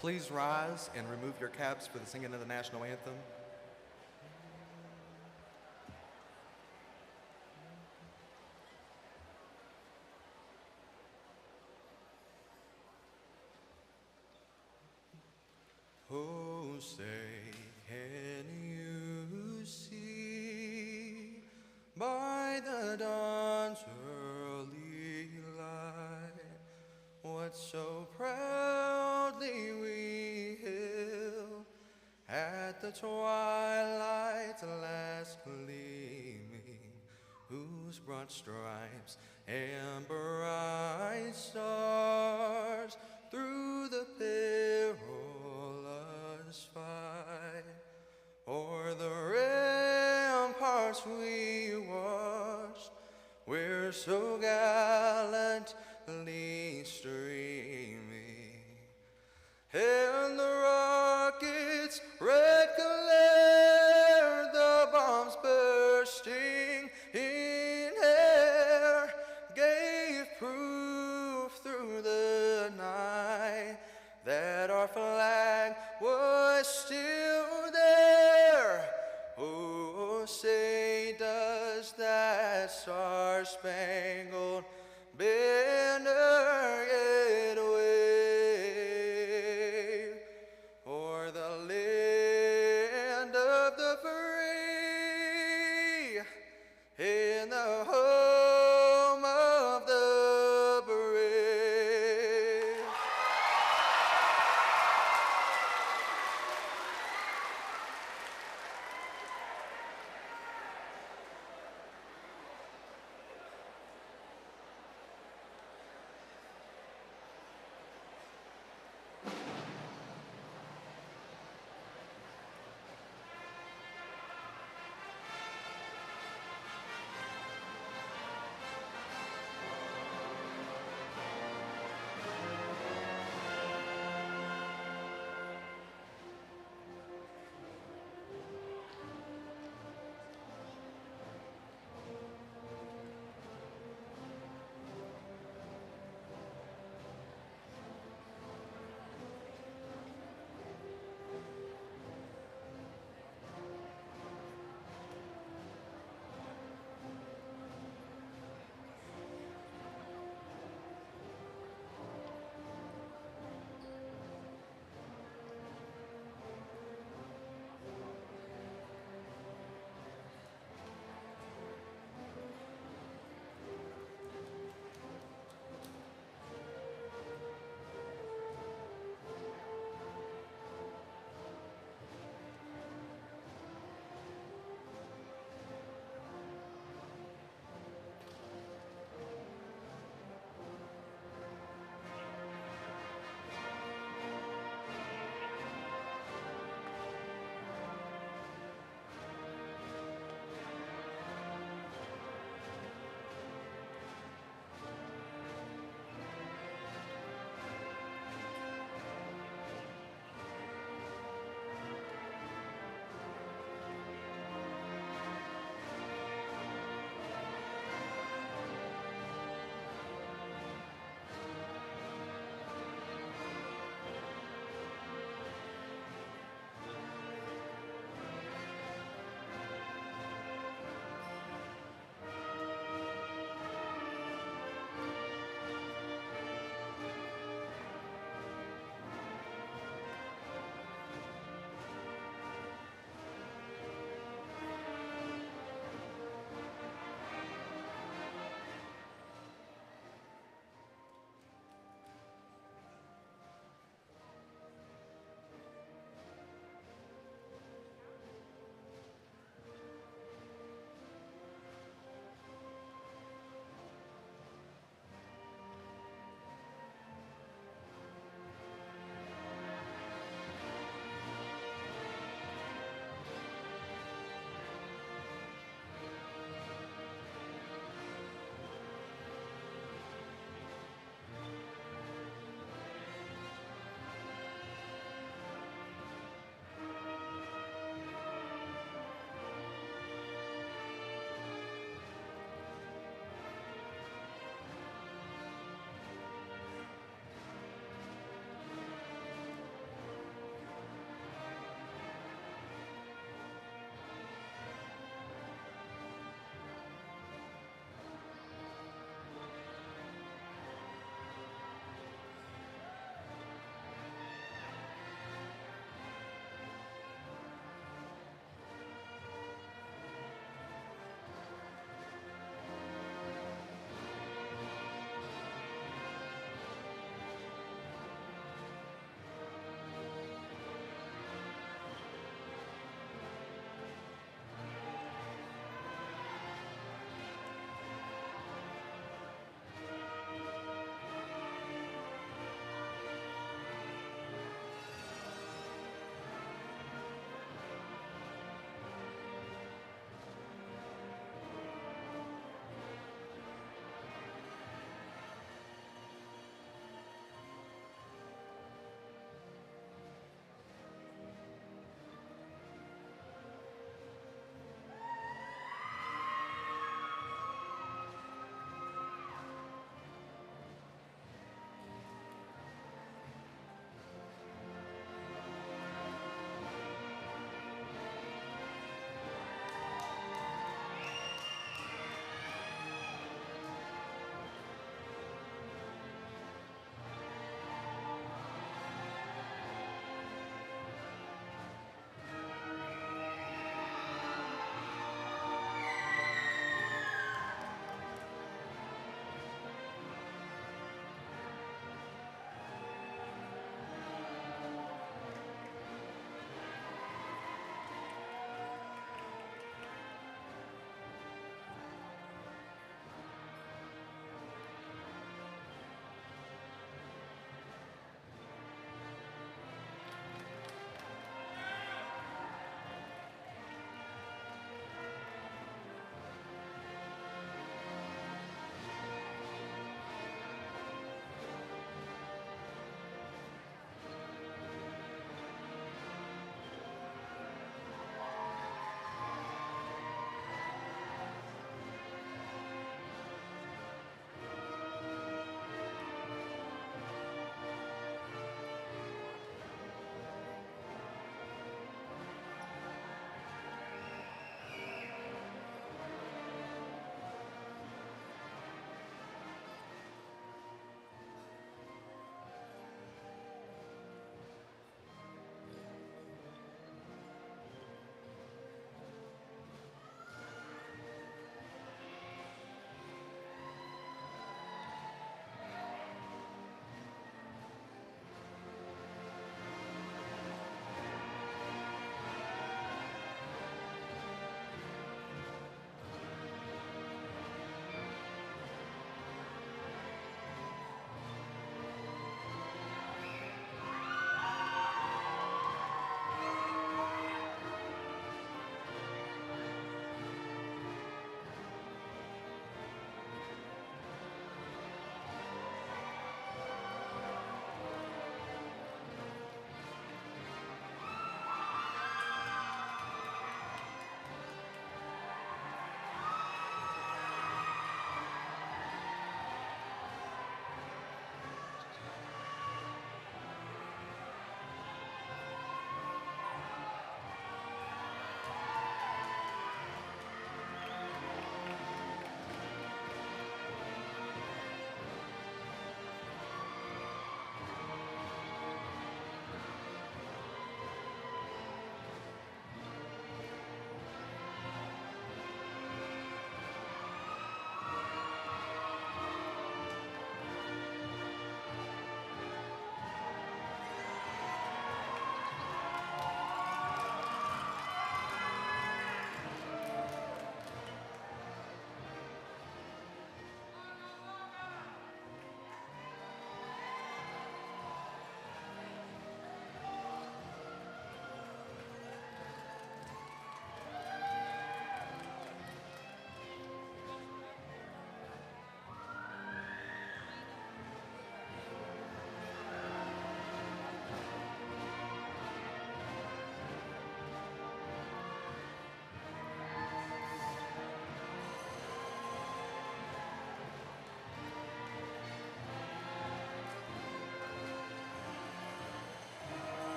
Please rise and remove your caps for the singing of the national anthem. Oh, say, can you see by the dawn's early light what so proudly we hailed at the twilight's last gleaming, whose broad stripes and bright stars through the perilous fight o'er the ramparts we watched, where so gallantly streaming, and the rockets' red glare, the bombs bursting in air, gave proof through the night that our flag was still there. Oh, say does that star-spangled banner yet wave o'er the land of the free in the home of the brave?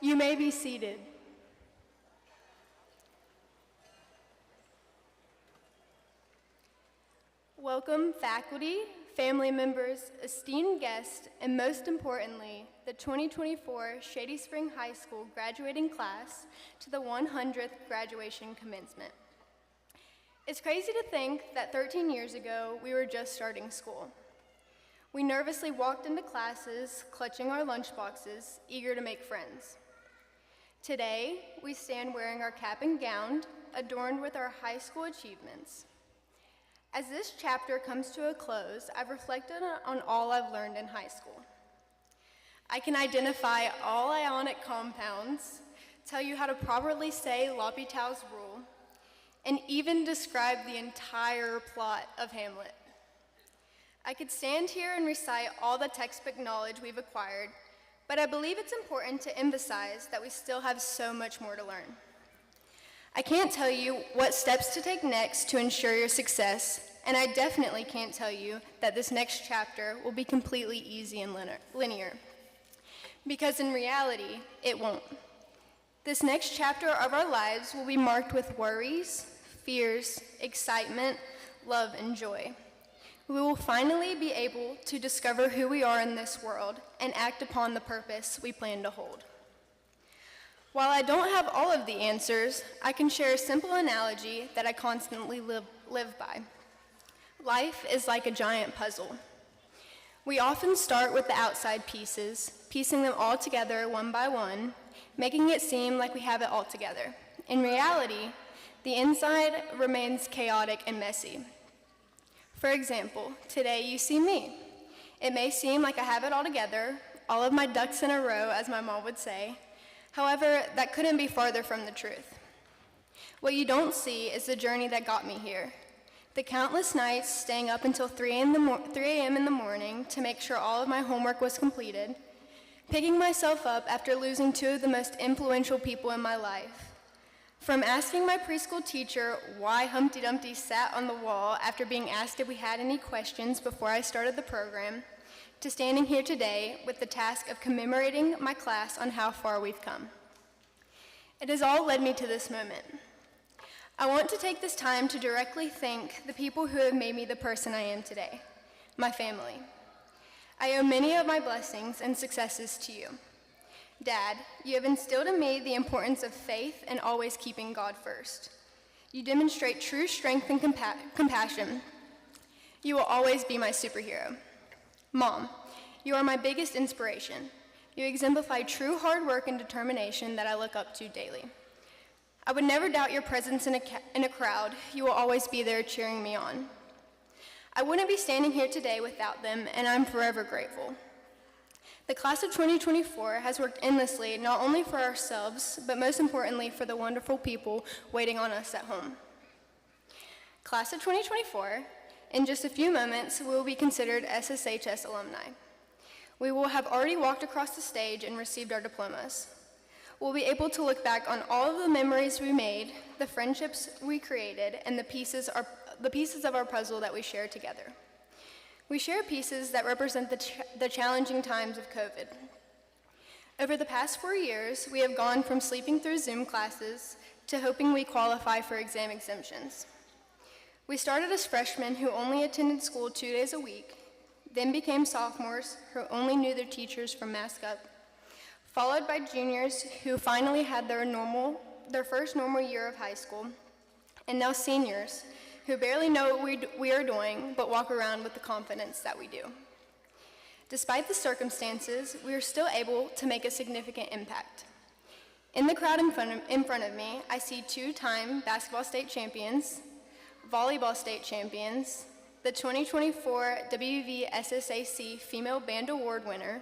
You may be seated. Welcome, faculty, family members, esteemed guests, and most importantly, the 2024 Shady Spring High School graduating class to the 100th graduation commencement. It's crazy to think that 13 years ago, we were just starting school. We nervously walked into classes, clutching our lunchboxes, eager to make friends. Today, we stand wearing our cap and gown, adorned with our high school achievements. As this chapter comes to a close, I've reflected on all I've learned in high school. I can identify all ionic compounds, tell you how to properly say L'Hopital's rule, and even describe the entire plot of Hamlet. I could stand here and recite all the textbook knowledge we've acquired, but I believe it's important to emphasize that we still have so much more to learn. I can't tell you what steps to take next to ensure your success, and I definitely can't tell you that this next chapter will be completely easy and linear. Because in reality, it won't. This next chapter of our lives will be marked with worries, fears, excitement, love, and joy. We will finally be able to discover who we are in this world and act upon the purpose we plan to hold. While I don't have all of the answers, I can share a simple analogy that I constantly live by. Life is like a giant puzzle. We often start with the outside pieces, piecing them all together one by one, making it seem like we have it all together. In reality, the inside remains chaotic and messy. For example, today you see me. It may seem like I have it all together, all of my ducks in a row, as my mom would say. However, that couldn't be farther from the truth. What you don't see is the journey that got me here. The countless nights staying up until 3 a.m. in the morning to make sure all of my homework was completed, picking myself up after losing two of the most influential people in my life. From asking my preschool teacher why Humpty Dumpty sat on the wall after being asked if we had any questions before I started the program, to standing here today with the task of commemorating my class on how far we've come. It has all led me to this moment. I want to take this time to directly thank the people who have made me the person I am today, my family. I owe many of my blessings and successes to you. Dad, you have instilled in me the importance of faith and always keeping God first. You demonstrate true strength and compassion. You will always be my superhero. Mom, you are my biggest inspiration. You exemplify true hard work and determination that I look up to daily. I would never doubt your presence in a crowd. You will always be there cheering me on. I wouldn't be standing here today without them, and I'm forever grateful. The class of 2024 has worked endlessly, not only for ourselves, but most importantly for the wonderful people waiting on us at home. Class of 2024, in just a few moments, we will be considered SSHS alumni. We will have already walked across the stage and received our diplomas. We'll be able to look back on all of the memories we made, the friendships we created, and the pieces of our puzzle that we share together. We share pieces that represent the challenging times of COVID. Over the past 4 years, we have gone from sleeping through Zoom classes to hoping we qualify for exam exemptions. We started as freshmen who only attended school 2 days a week, then became sophomores who only knew their teachers from mask up, followed by juniors who finally had their first normal year of high school, and now seniors who barely know what we are doing but walk around with the confidence that we do. Despite the circumstances, we are still able to make a significant impact. In the crowd in front of me, I see 2-time basketball state champions, volleyball state champions, the 2024 WVSSAC Female Band Award winner,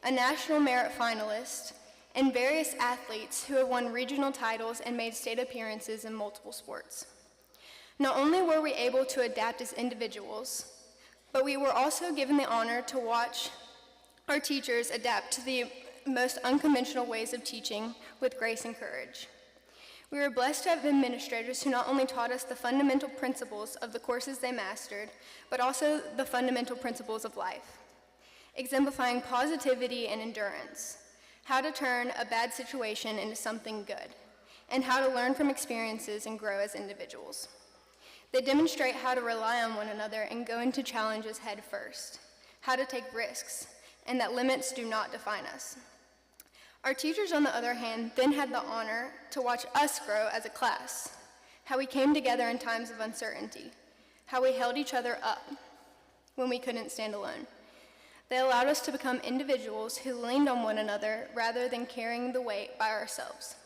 a National Merit finalist, and various athletes who have won regional titles and made state appearances in multiple sports. Not only were we able to adapt as individuals, but we were also given the honor to watch our teachers adapt to the most unconventional ways of teaching with grace and courage. We were blessed to have administrators who not only taught us the fundamental principles of the courses they mastered, but also the fundamental principles of life, exemplifying positivity and endurance. how to turn a bad situation into something good, and how to learn from experiences and grow as individuals. They demonstrate how to rely on one another and go into challenges head first, how to take risks, and that limits do not define us. Our teachers, on the other hand, then had the honor to watch us grow as a class, how we came together in times of uncertainty, how we held each other up when we couldn't stand alone. They allowed us to become individuals who leaned on one another rather than carrying the weight by ourselves.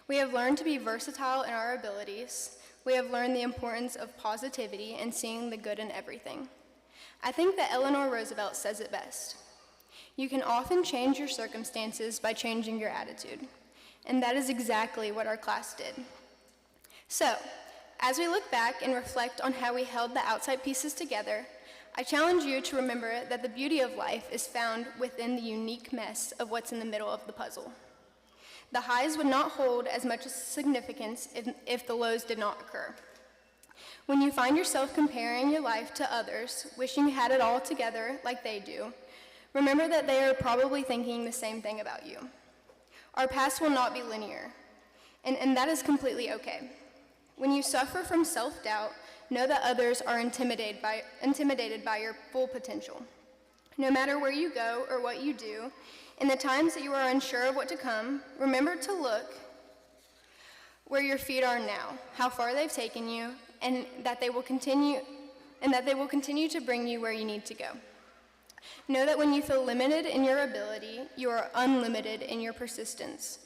We have learned to be versatile in our abilities. We have learned the importance of positivity and seeing the good in everything. I think that Eleanor Roosevelt says it best. You can often change your circumstances by changing your attitude. And that is exactly what our class did. So, as we look back and reflect on how we held the outside pieces together, I challenge you to remember that the beauty of life is found within the unique mess of what's in the middle of the puzzle. The highs would not hold as much significance if the lows did not occur. When you find yourself comparing your life to others, wishing you had it all together like they do, remember that they are probably thinking the same thing about you. Our past will not be linear, and that is completely okay. When you suffer from self-doubt, know that others are intimidated by your full potential. No matter where you go or what you do, in the times that you are unsure of what to come, remember to look where your feet are now, how far they've taken you, and that they will continue to bring you where you need to go. Know that when you feel limited in your ability, you are unlimited in your persistence.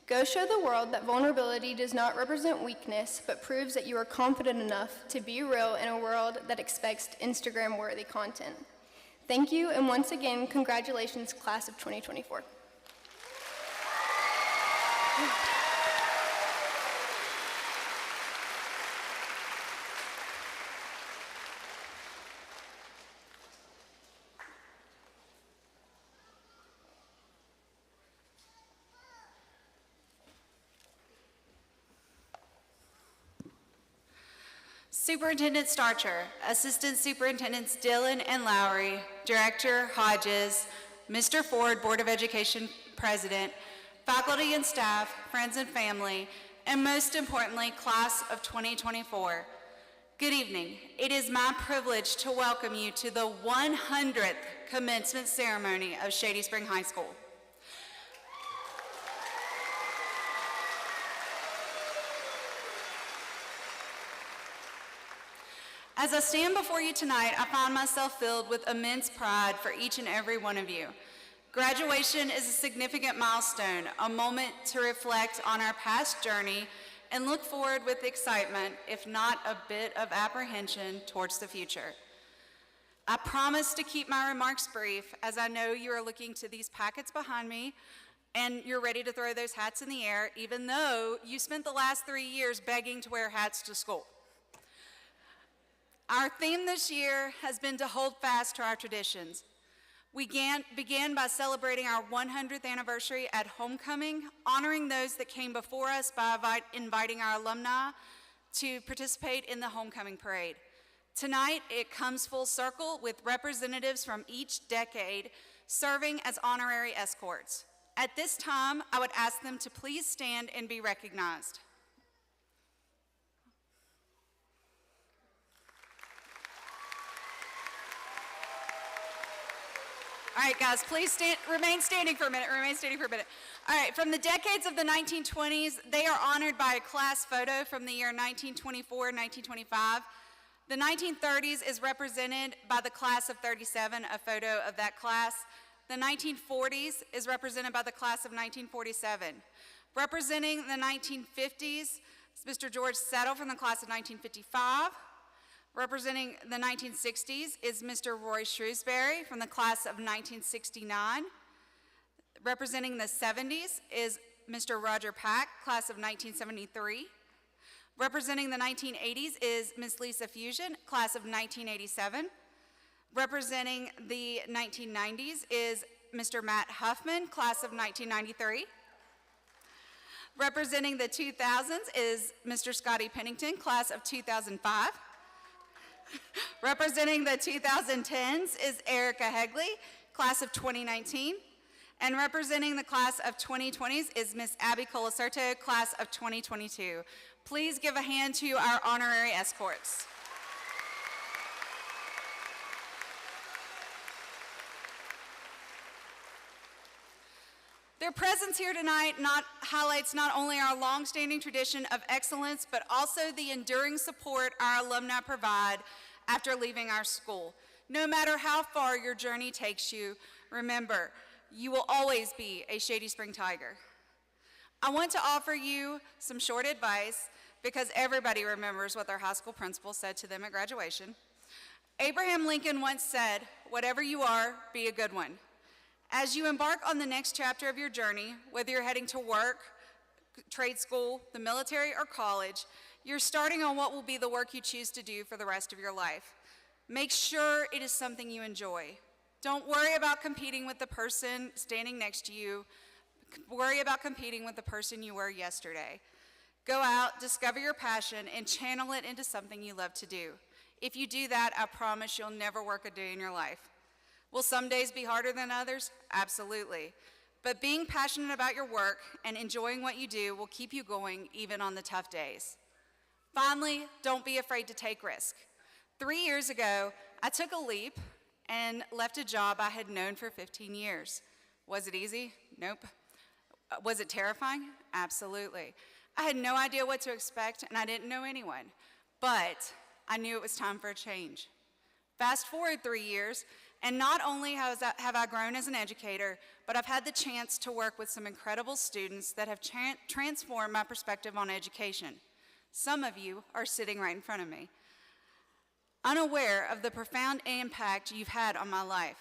Go show the world that vulnerability does not represent weakness, but proves that you are confident enough to be real in a world that expects Instagram-worthy content. Thank you, and once again, congratulations, class of 2024. Superintendent Starcher, Assistant Superintendents Dillon and Lowry, Director Hodges, Mr. Ford, Board of Education President, faculty and staff, friends and family, and most importantly, class of 2024. Good evening. It is my privilege to welcome you to the 100th commencement ceremony of Shady Spring High School. As I stand before you tonight, I find myself filled with immense pride for each and every one of you. Graduation is a significant milestone, a moment to reflect on our past journey and look forward with excitement, if not a bit of apprehension, towards the future. I promise to keep my remarks brief, as I know you are looking to these packets behind me and you're ready to throw those hats in the air, even though you spent the last 3 years begging to wear hats to school. Our theme this year has been to hold fast to our traditions. We began by celebrating our 100th anniversary at homecoming, honoring those that came before us by inviting our alumni to participate in the homecoming parade. Tonight, it comes full circle with representatives from each decade serving as honorary escorts. At this time, I would ask them to please stand and be recognized. All right, guys, please remain standing for a minute, All right, from the decades of the 1920s, they are honored by a class photo from the year 1924 and 1925. The 1930s is represented by the class of 37, a photo of that class. The 1940s is represented by the class of 1947. Representing the 1950s is Mr. George Settle from the class of 1955. Representing the 1960s is Mr. Roy Shrewsbury from the class of 1969. Representing the 70s is Mr. Roger Pack, class of 1973. Representing the 1980s is Ms. Lisa Fusion, class of 1987. Representing the 1990s is Mr. Matt Huffman, class of 1993. Representing the 2000s is Mr. Scotty Pennington, class of 2005. Representing the 2010s is Erica Hegley, class of 2019. And representing the class of 2020s is Miss Abby Colacerto, class of 2022. Please give a hand to our honorary escorts. Their presence here tonight highlights not only our long-standing tradition of excellence, but also the enduring support our alumni provide after leaving our school. No matter how far your journey takes you, remember, you will always be a Shady Spring Tiger. I want to offer you some short advice because everybody remembers what their high school principal said to them at graduation. Abraham Lincoln once said, "Whatever you are, be a good one." As you embark on the next chapter of your journey, whether you're heading to work, trade school, the military, or college, you're starting on what will be the work you choose to do for the rest of your life. Make sure it is something you enjoy. Don't worry about competing with the person standing next to you. Worry about competing with the person you were yesterday. Go out, discover your passion, and channel it into something you love to do. If you do that, I promise you'll never work a day in your life. Will some days be harder than others? Absolutely. But being passionate about your work and enjoying what you do will keep you going even on the tough days. Finally, don't be afraid to take risk. 3 years ago, I took a leap and left a job I had known for 15 years. Was it easy? Nope. Was it terrifying? Absolutely. I had no idea what to expect, and I didn't know anyone. But I knew it was time for a change. Fast forward 3 years, and not only have I grown as an educator, but I've had the chance to work with some incredible students that have transformed my perspective on education. Some of you are sitting right in front of me. Unaware of the profound impact you've had on my life,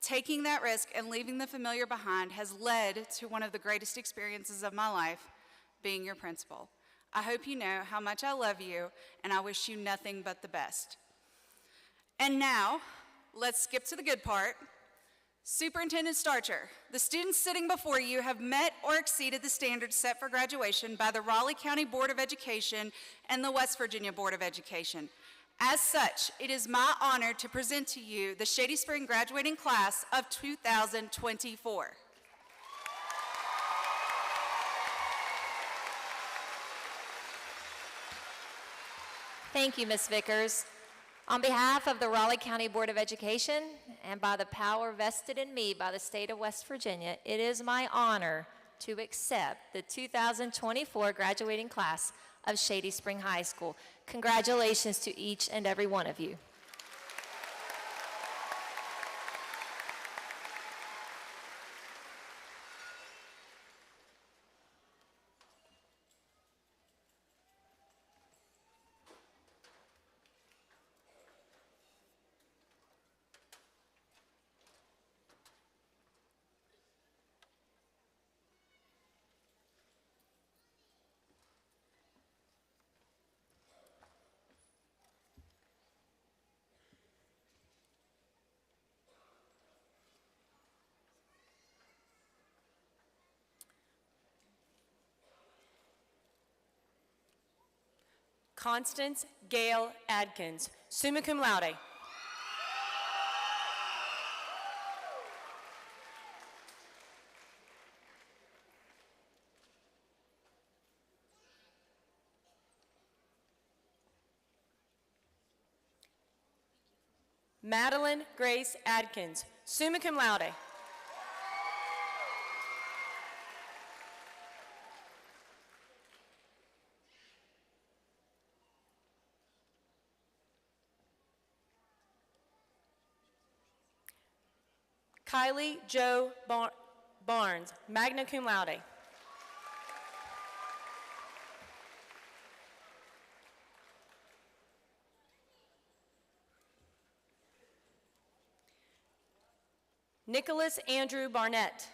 taking that risk and leaving the familiar behind has led to one of the greatest experiences of my life, being your principal. I hope you know how much I love you, and I wish you nothing but the best. And now, let's skip to the good part. Superintendent Starcher, the students sitting before you have met or exceeded the standards set for graduation by the Raleigh County Board of Education and the West Virginia Board of Education. As such, it is my honor to present to you the Shady Spring graduating class of 2024. Thank you, Ms. Vickers. On behalf of the Raleigh County Board of Education and by the power vested in me by the state of West Virginia, it is my honor to accept the 2024 graduating class of Shady Spring High School. Congratulations to each and every one of you. Constance Gail Adkins, summa cum laude. Madeline Grace Adkins, summa cum laude. Kylie Jo Barnes, magna cum laude. Nicholas Andrew Barnett.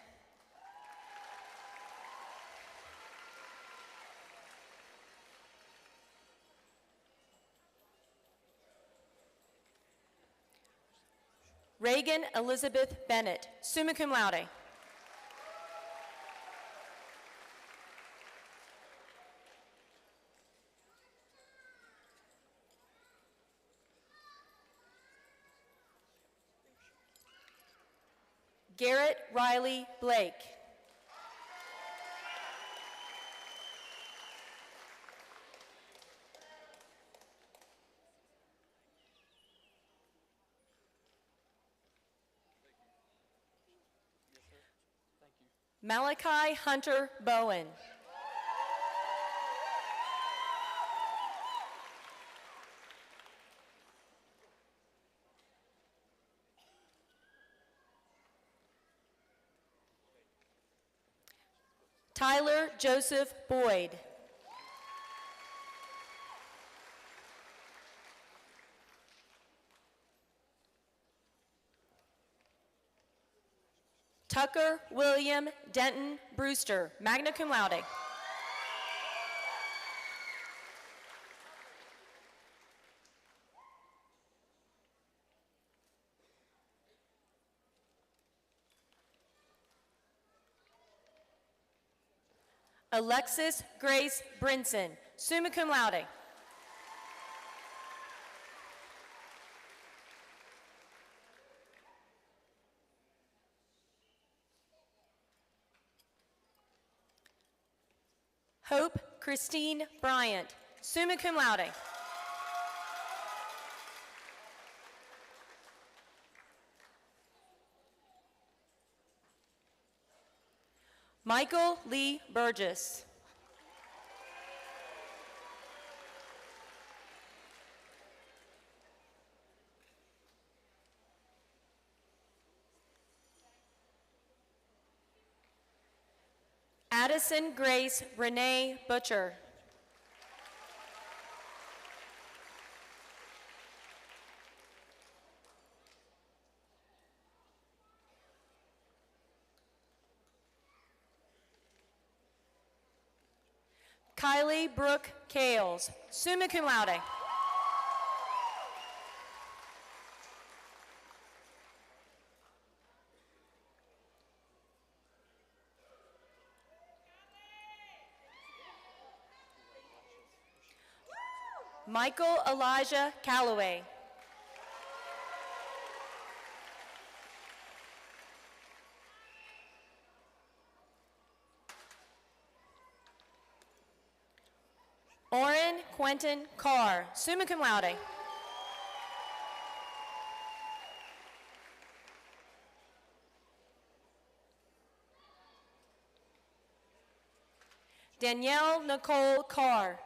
Reagan Elizabeth Bennett, summa cum laude. Garrett Riley Blake. Malachi Hunter Bowen. Tyler Joseph Boyd. Tucker William Denton Brewster, magna cum laude. Alexis Grace Brinson, summa cum laude. Hope Christine Bryant, summa cum laude. Michael Lee Burgess. Addison Grace Renee Butcher. Kylie Brooke Kales, summa cum laude. Michael Elijah Calloway. Oren Quentin Carr, summa cum laude. Danielle Nicole Carr.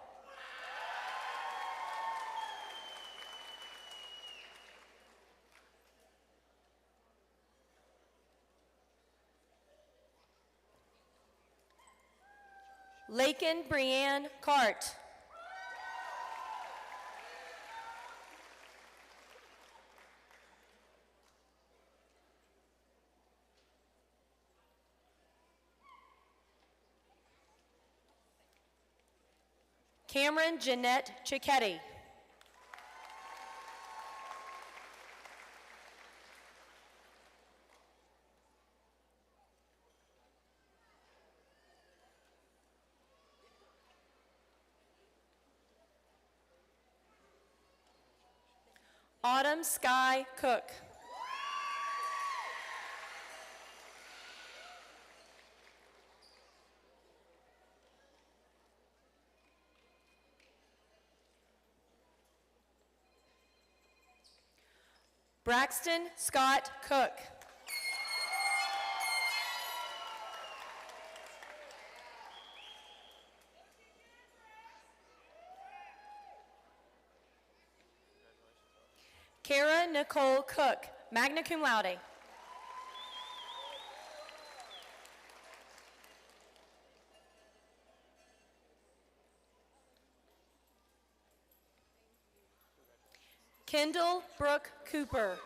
Lakin Brianne Cart. Cameron Jeanette Cicchetti. Autumn Sky Cook. Braxton Scott Cook. Kara Nicole Cook, magna cum laude. Kendall Brooke Cooper.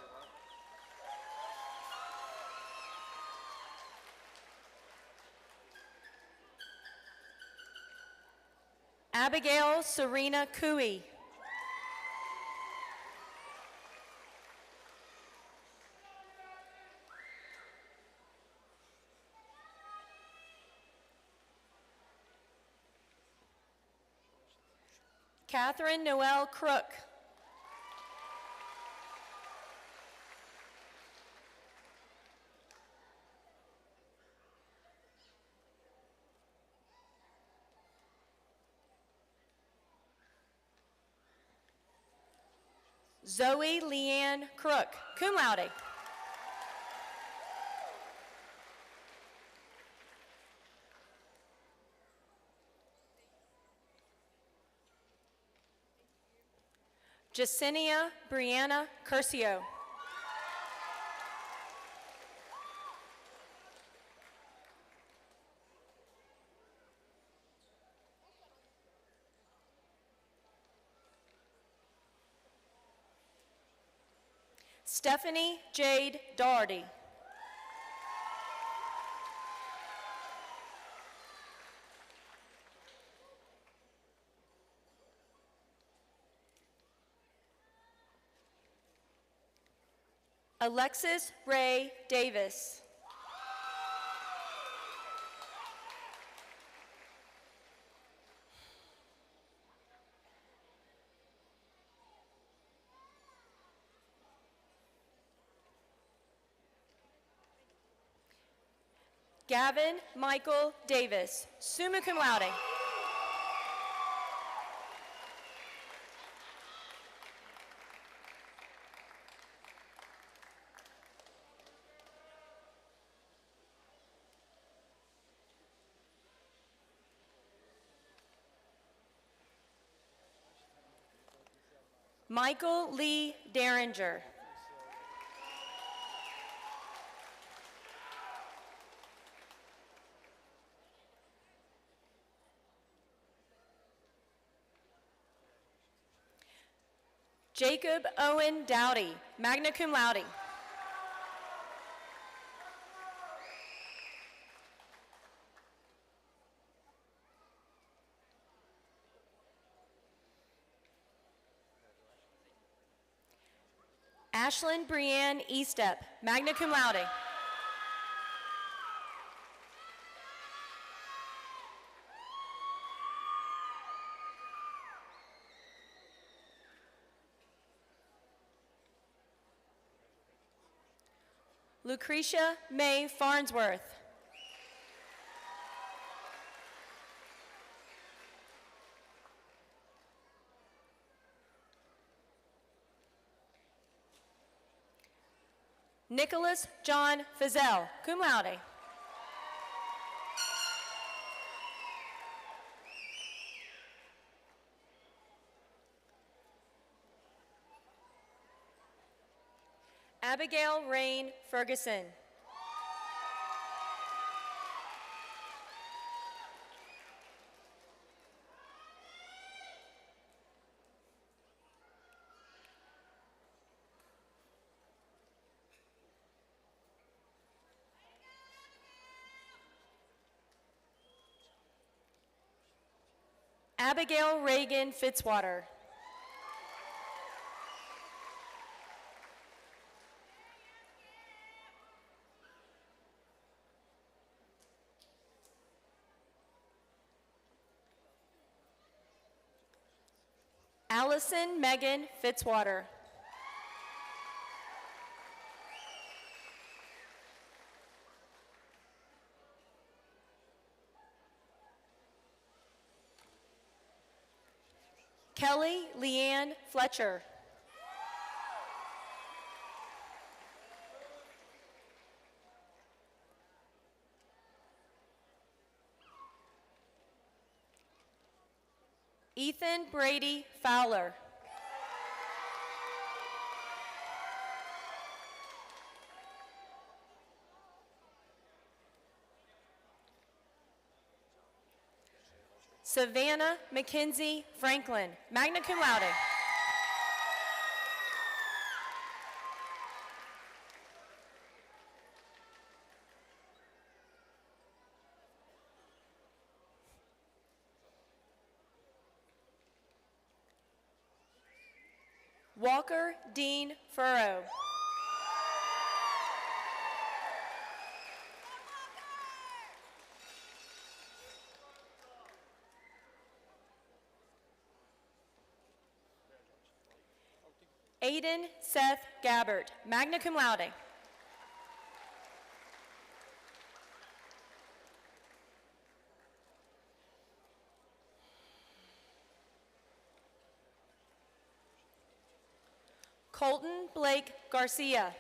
Abigail Serena Cooey. Catherine Noel Crook. Zoe Leanne Crook, cum laude. Jacinia Brianna Curcio. Stephanie Jade Doherty. Alexis Ray Davis. Gavin Michael Davis, summa cum laude. Michael Lee Derringer. Jacob Owen Dowdy, magna cum laude. Ashlyn Brianne Estep, magna cum laude. Lucretia May Farnsworth. Nicholas John Fizell, cum laude. Abigail Rain Ferguson. Abigail Reagan Fitzwater. Allison Megan Fitzwater. Kelly Leanne Fletcher. Ethan Brady Fowler. Savannah Mackenzie Franklin, magna cum laude. Walker Dean Furrow. Aiden Seth Gabbert, magna cum laude. Colton Blake Garcia.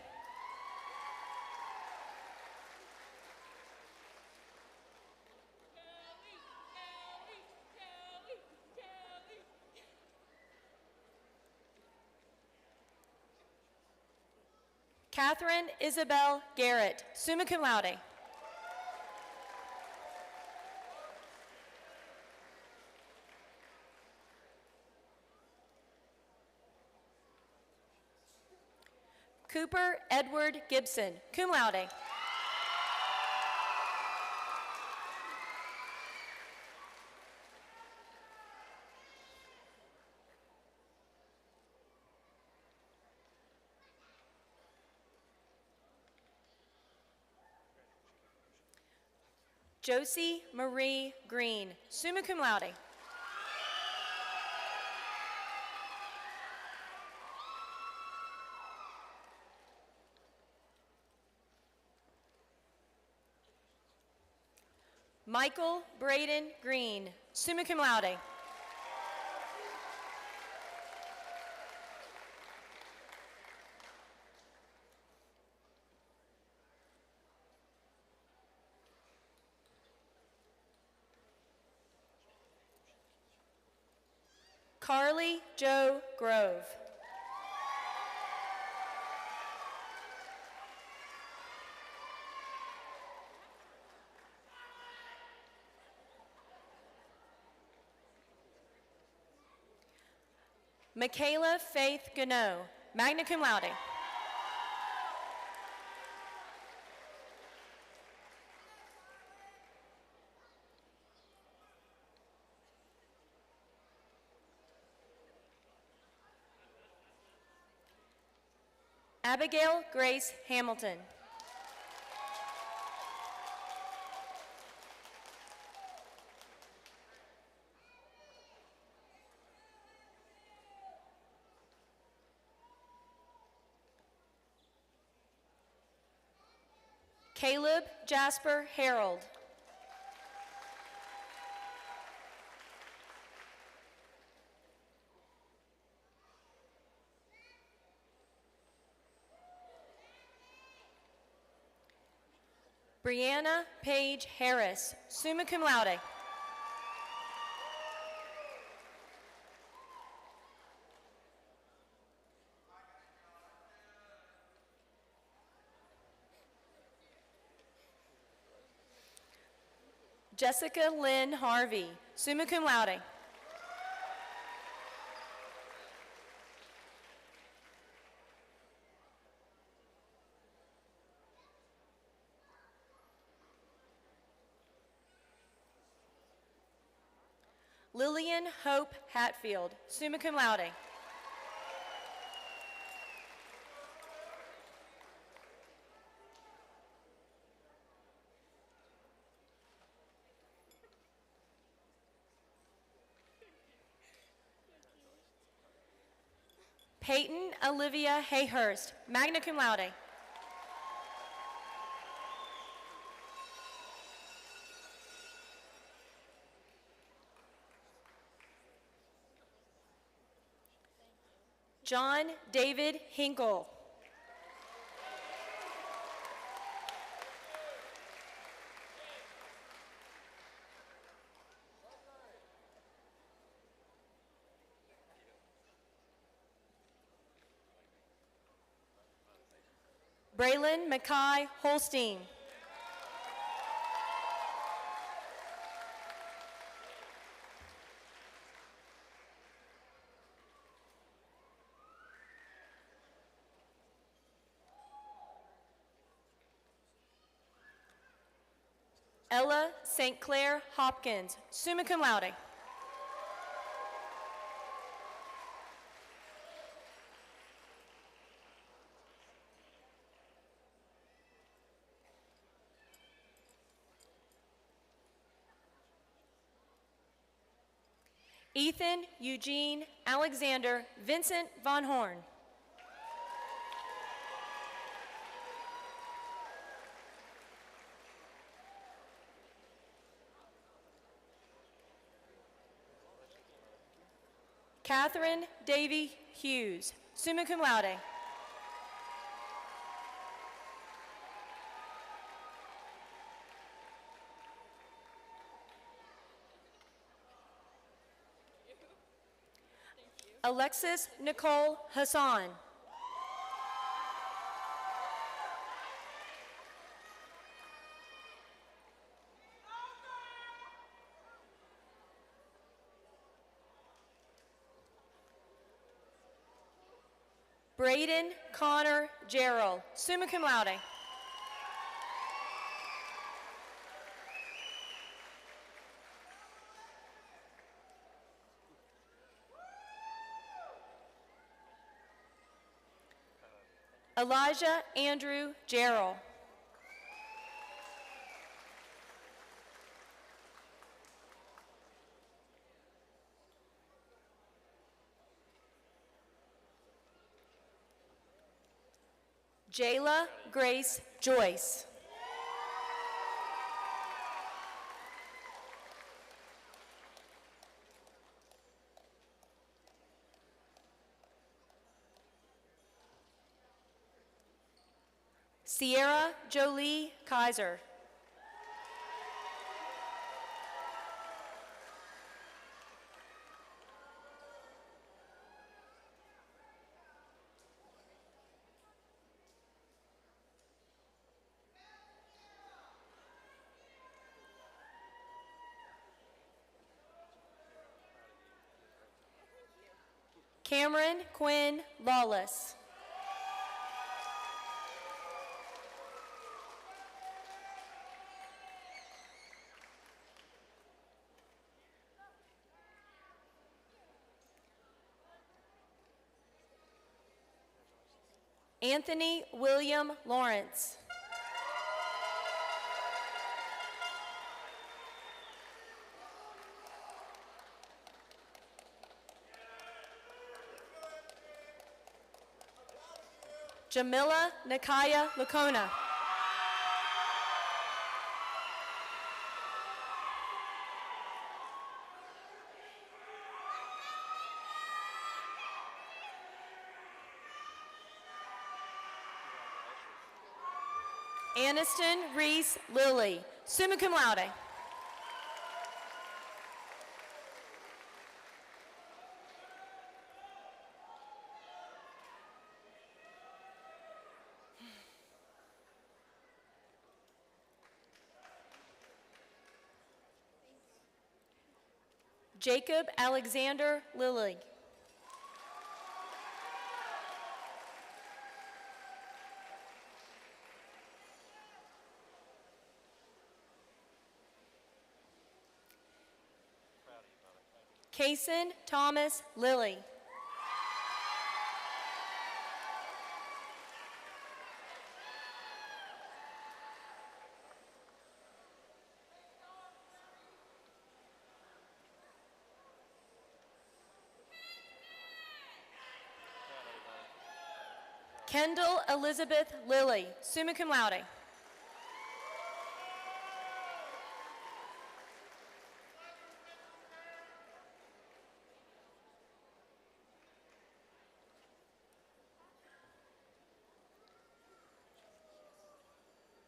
Catherine Isabel Garrett, summa cum laude. Cooper Edward Gibson, cum laude. Josie Marie Green, summa cum laude. Michael Braden Green, summa cum laude. Carly Jo Grove. Michaela Faith Gano, magna cum laude. Abigail Grace Hamilton. Caleb Jasper Harold. Brianna Paige Harris, summa cum laude. Jessica Lynn Harvey, summa cum laude. Lillian Hope Hatfield, summa cum laude. Peyton Olivia Hayhurst, magna cum laude. John David Hinkle. Braylon Mackay Holstein. Ella St. Clair Hopkins, summa cum laude. Ethan Eugene Alexander Vincent Von Horn. Catherine Davy Hughes, summa cum laude. Alexis Nicole Hassan. Braden Connor Gerald, summa cum laude. Elijah Andrew Gerald. Jayla Grace Joyce. Sierra Jolie Kaiser. Cameron Quinn Lawless. Anthony William Lawrence. Jamila Nakaya Lacona. Aniston Reese Lilly, summa cum laude. Jacob Alexander Lilly. Kaysen Thomas Lilly. Kendall Elizabeth Lilly, summa cum laude.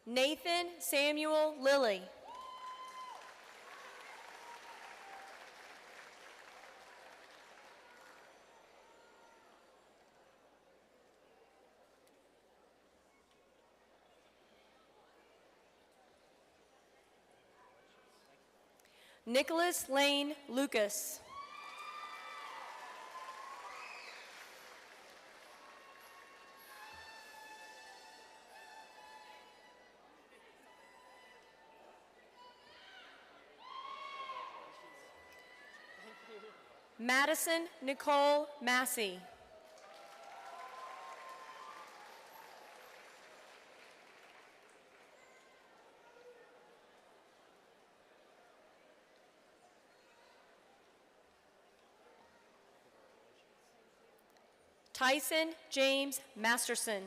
Nathan Samuel Lilly. Nicholas Lane Lucas. Madison Nicole Massey. Tyson James Masterson.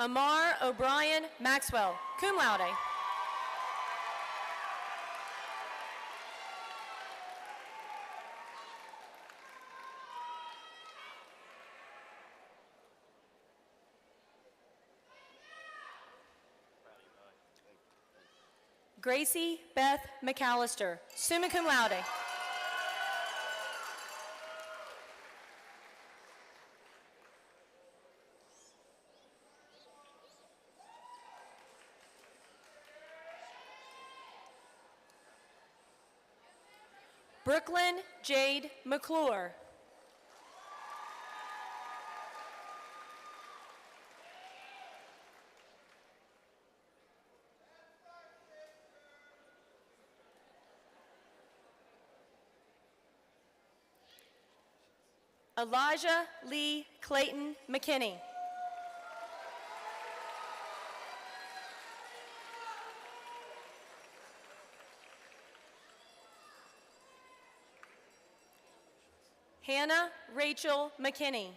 Amar O'Brien Maxwell, cum laude. Gracie Beth McAllister, summa cum laude. Brooklyn Jade McClure. Elijah Lee Clayton McKinney. Hannah Rachel McKinney.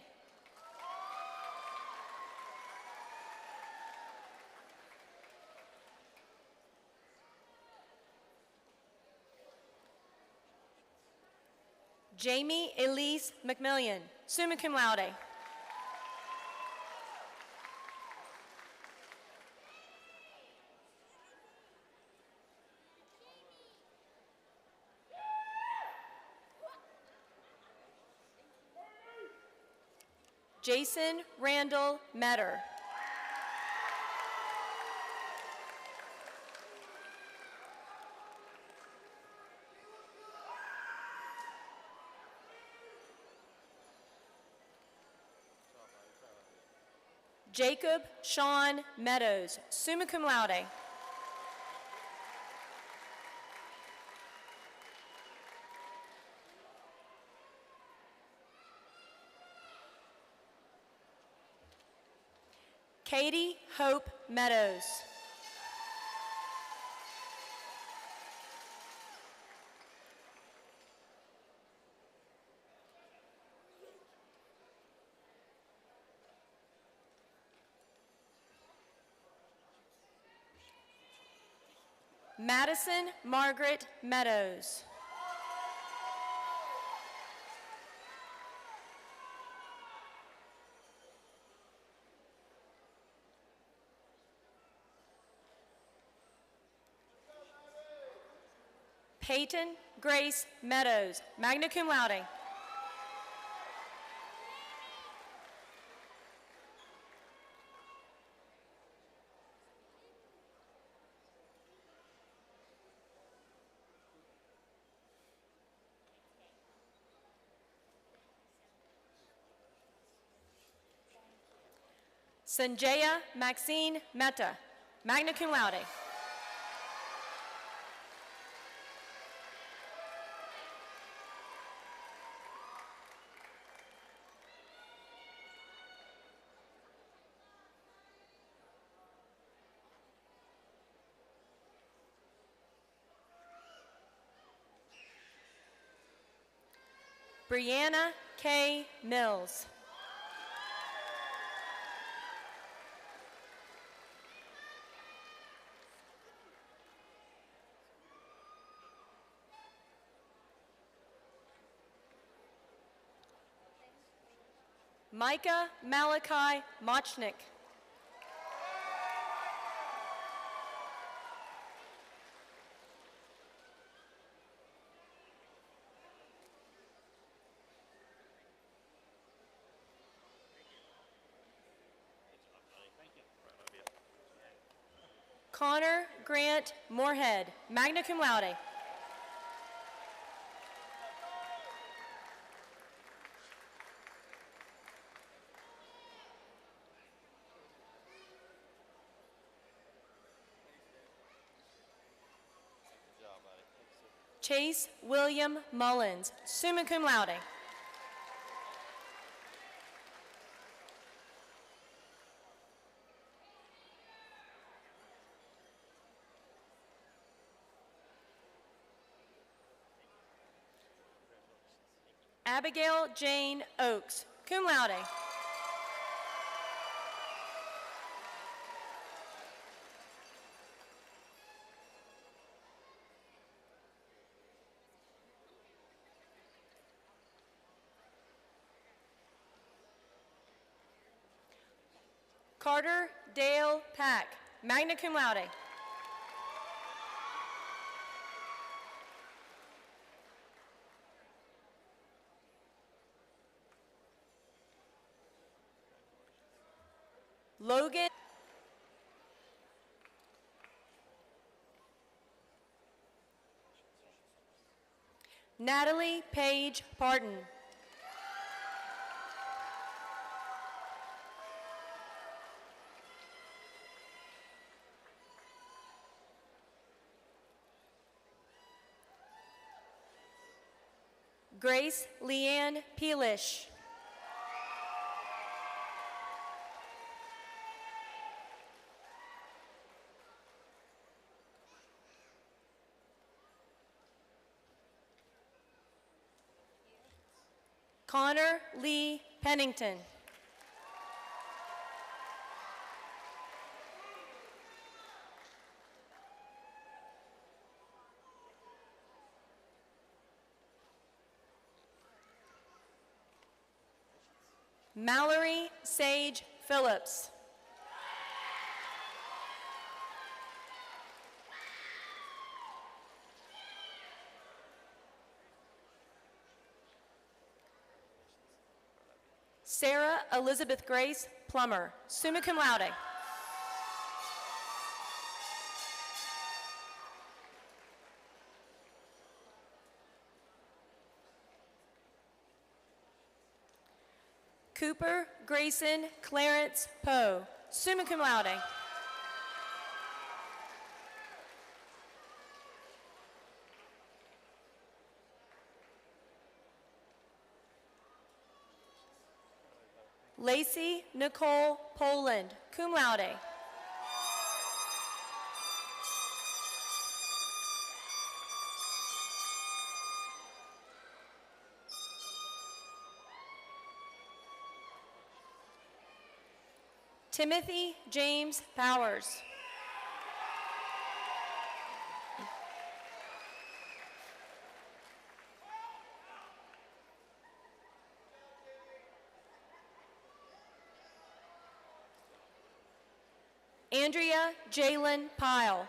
Jamie Elise McMillian, summa cum laude. Jason Randall Metter. Jacob Sean Meadows, summa cum laude. Katie Hope Meadows. Madison Margaret Meadows. Peyton Grace Meadows, magna cum laude. Sanjaya Maxine Mehta, magna cum laude. Brianna K. Mills. Micah Malachi Mochnik. Connor Grant Moorhead, magna cum laude. Chase William Mullins, summa cum laude. Abigail Jane Oakes, cum laude. Carter Dale Pack, magna cum laude. Logan Natalie Page Parton. Grace Leanne Peelish. Connor Lee Pennington. Mallory Sage Phillips. Sarah Elizabeth Grace Plummer, summa cum laude. Cooper Grayson Clarence Poe, summa cum laude. Lacey Nicole Poland, cum laude. Timothy James Powers. Andrea Jalen Pyle.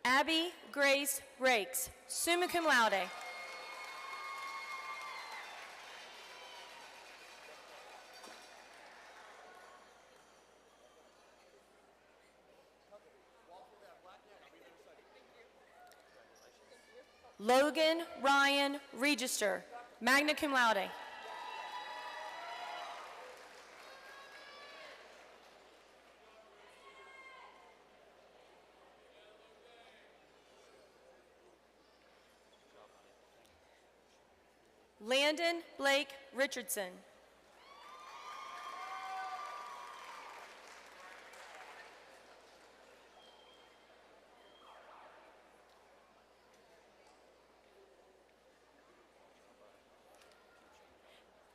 Abby Grace Rakes, summa cum laude. Logan Ryan Register, magna cum laude. Landon Blake Richardson.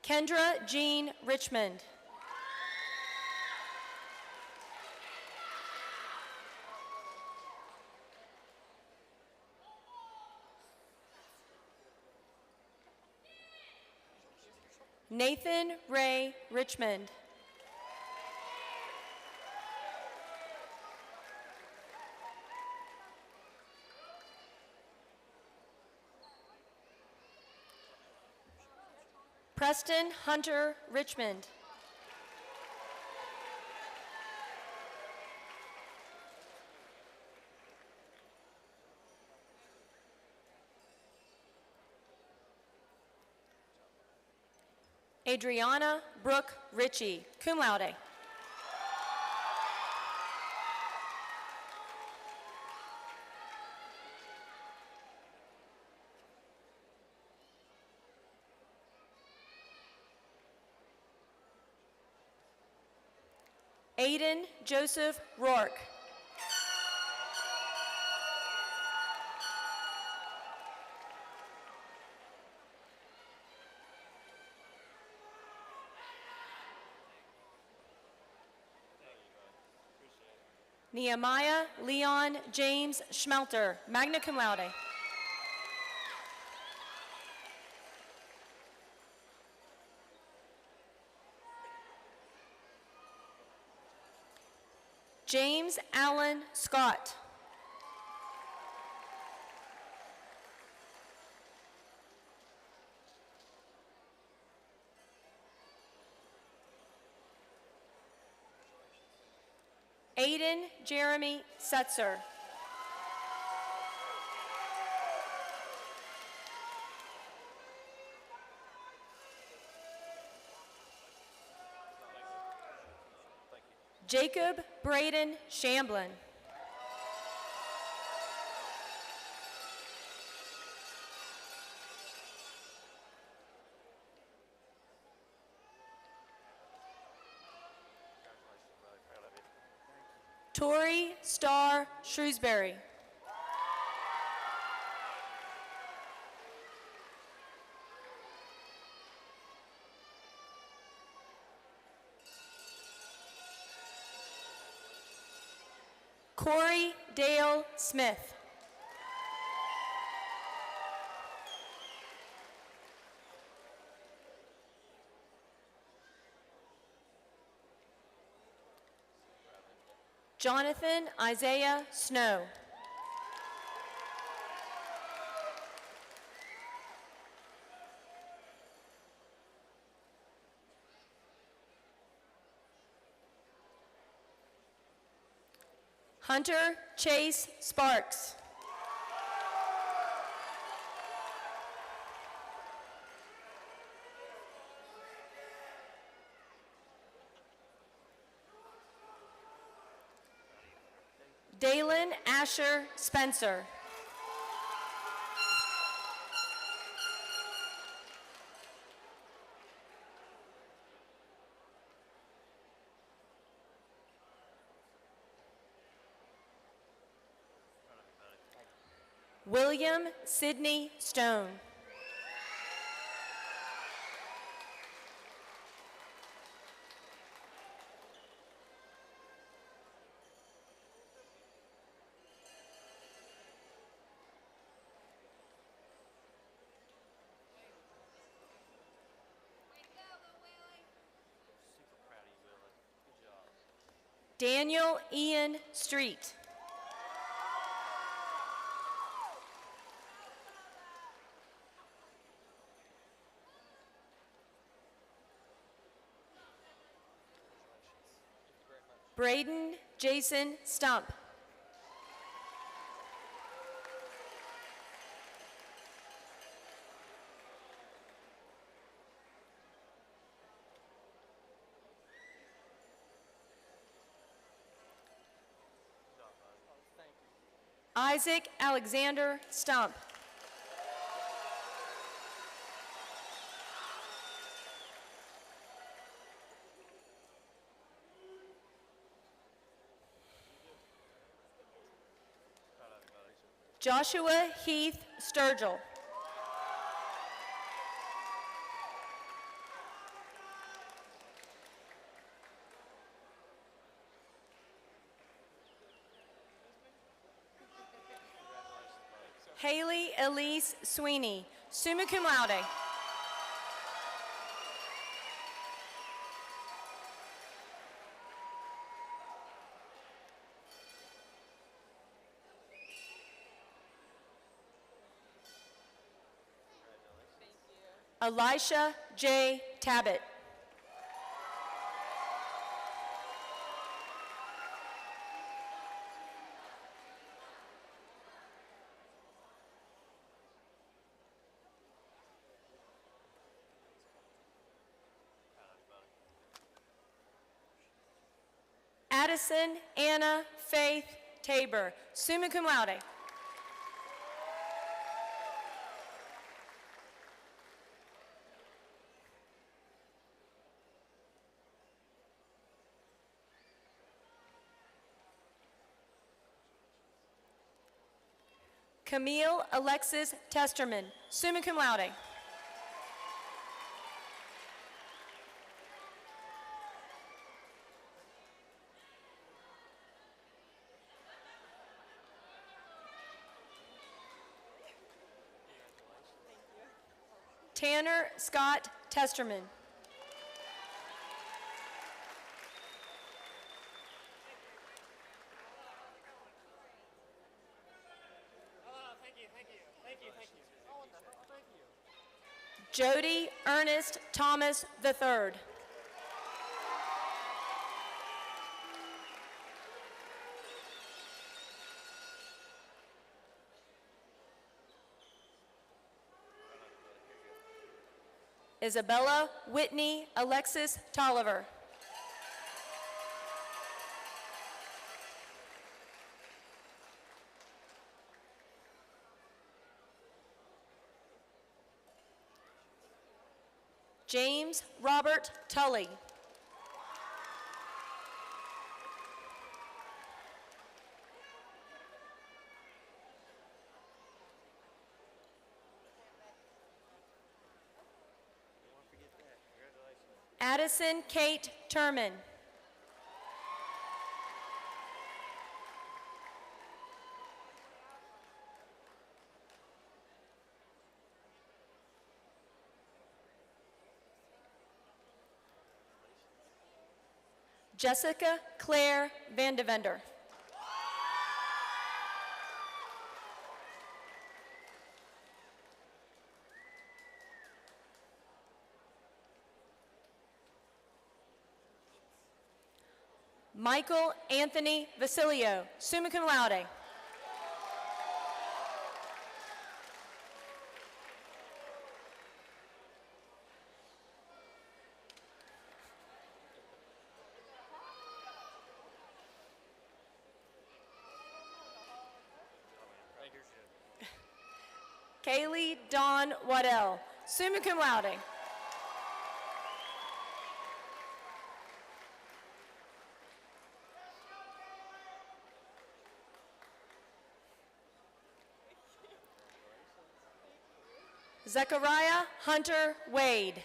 Kendra Jean Richmond. Nathan Ray Richmond. Preston Hunter Richmond. Adriana Brooke Ritchie, cum laude. Aiden Joseph Rourke. Nehemiah Leon James Schmelter, magna cum laude. James Allen Scott. Aiden Jeremy Setzer. Jacob Braden Shamblin. Tori Starr Shrewsbury. Corey Dale Smith. Jonathan Isaiah Snow. Hunter Chase Sparks. Dalen Asher Spencer. William Sidney Stone. Daniel Ian Street. Braden Jason Stump. Isaac Alexander Stump. Joshua Heath Sturgill. Haley Elise Sweeney, summa cum laude. Elisha J. Tabbitt. Addison Anna Faith Tabor, summa cum laude. Camille Alexis Testerman, summa cum laude. Tanner Scott Testerman. Jody Ernest Thomas III. Isabella Whitney Alexis Tolliver. James Robert Tully. Addison Kate Turman. Jessica Claire Vandevender. Michael Anthony Vasilio, summa cum laude. Kaylee Dawn Waddell, summa cum laude. Zechariah Hunter Wade.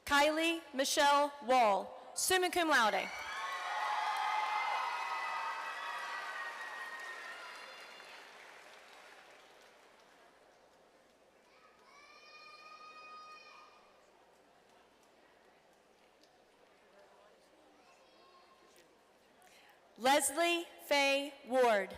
Kylie Michelle Wall, summa cum laude. Leslie Faye Ward.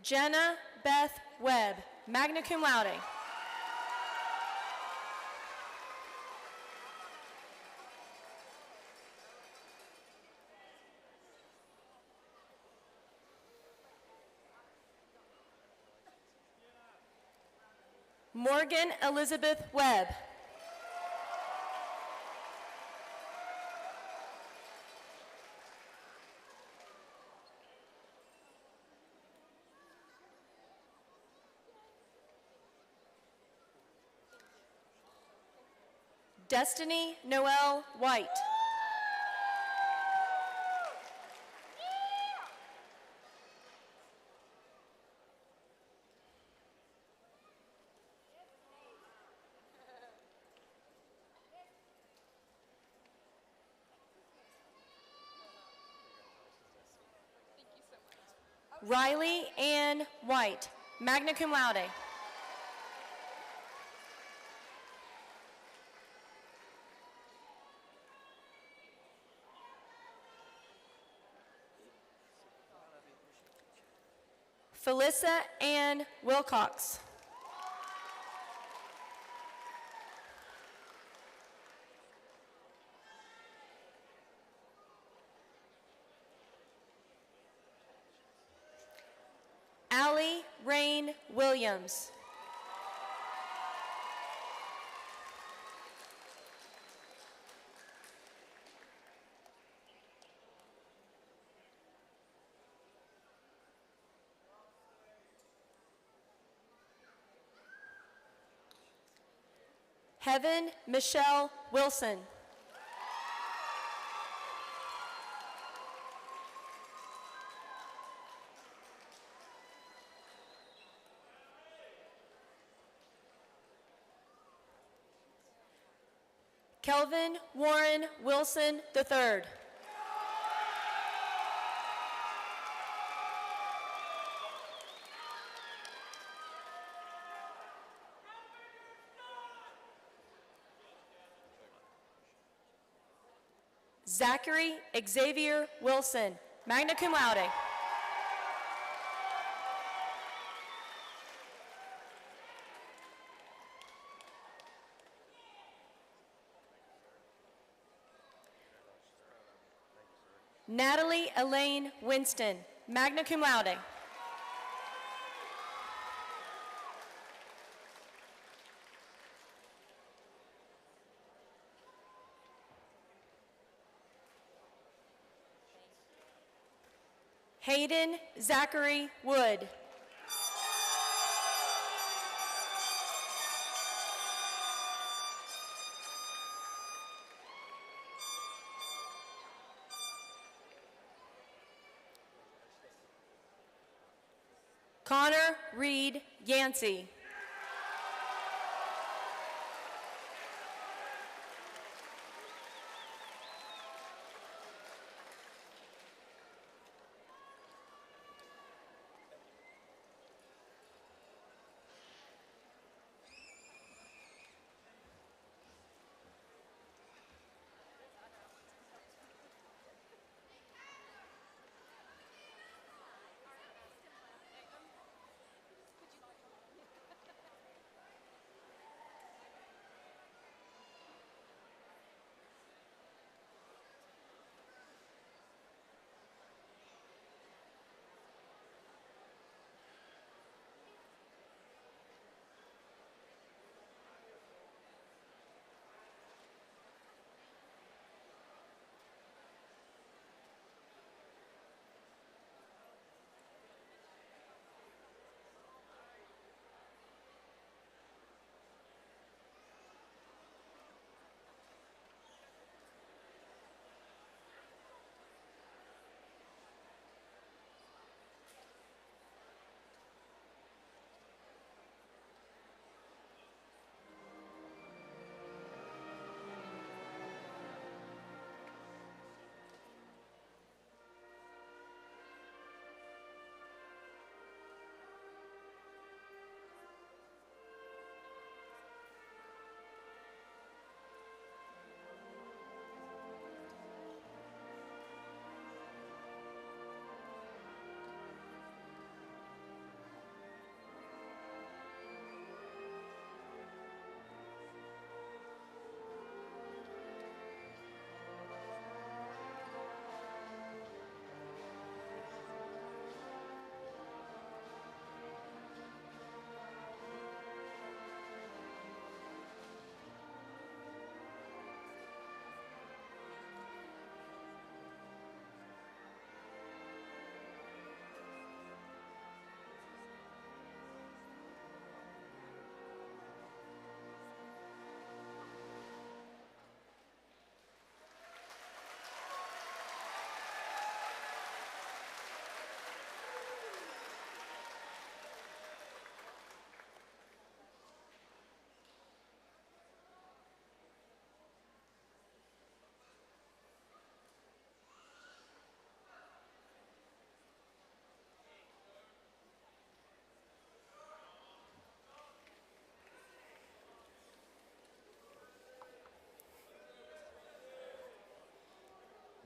Jenna Beth Webb, magna cum laude. Morgan Elizabeth Webb. Destiny Noel White. Riley Ann White, magna cum laude. Felissa Ann Wilcox. Allie Rain Williams. Heaven Michelle Wilson. Kelvin Warren Wilson III. Zachary Xavier Wilson, magna cum laude. Natalie Elaine Winston, magna cum laude. Hayden Zachary Wood. Connor Reed Yancey.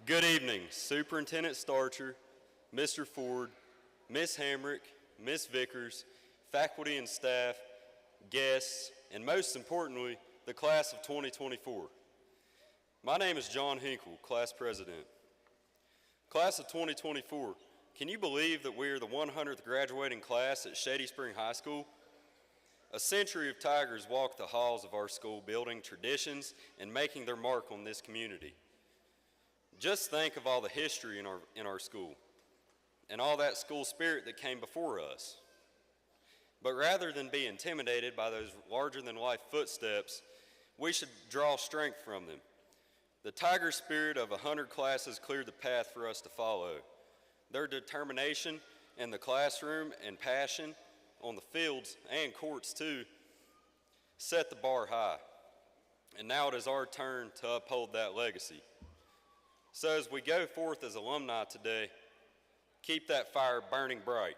Good evening, Superintendent Starcher, Mr. Ford, Ms. Hamrick, Ms. Vickers, faculty and staff, guests, and most importantly, the class of 2024. My name is John Hinkle, class president. Class of 2024, can you believe that we are the 100th graduating class at Shady Spring High School? A century of Tigers walked the halls of our school, building traditions and making their mark on this community. Just think of all the history in our school and all that school spirit that came before us. But rather than be intimidated by those larger-than-life footsteps, We should draw strength from them. The tiger spirit of 100 classes cleared the path for us to follow. Their determination in the classroom and passion on the fields and courts too set the bar high. And now it is our turn to uphold that legacy. So as we go forth as alumni today, keep that fire burning bright.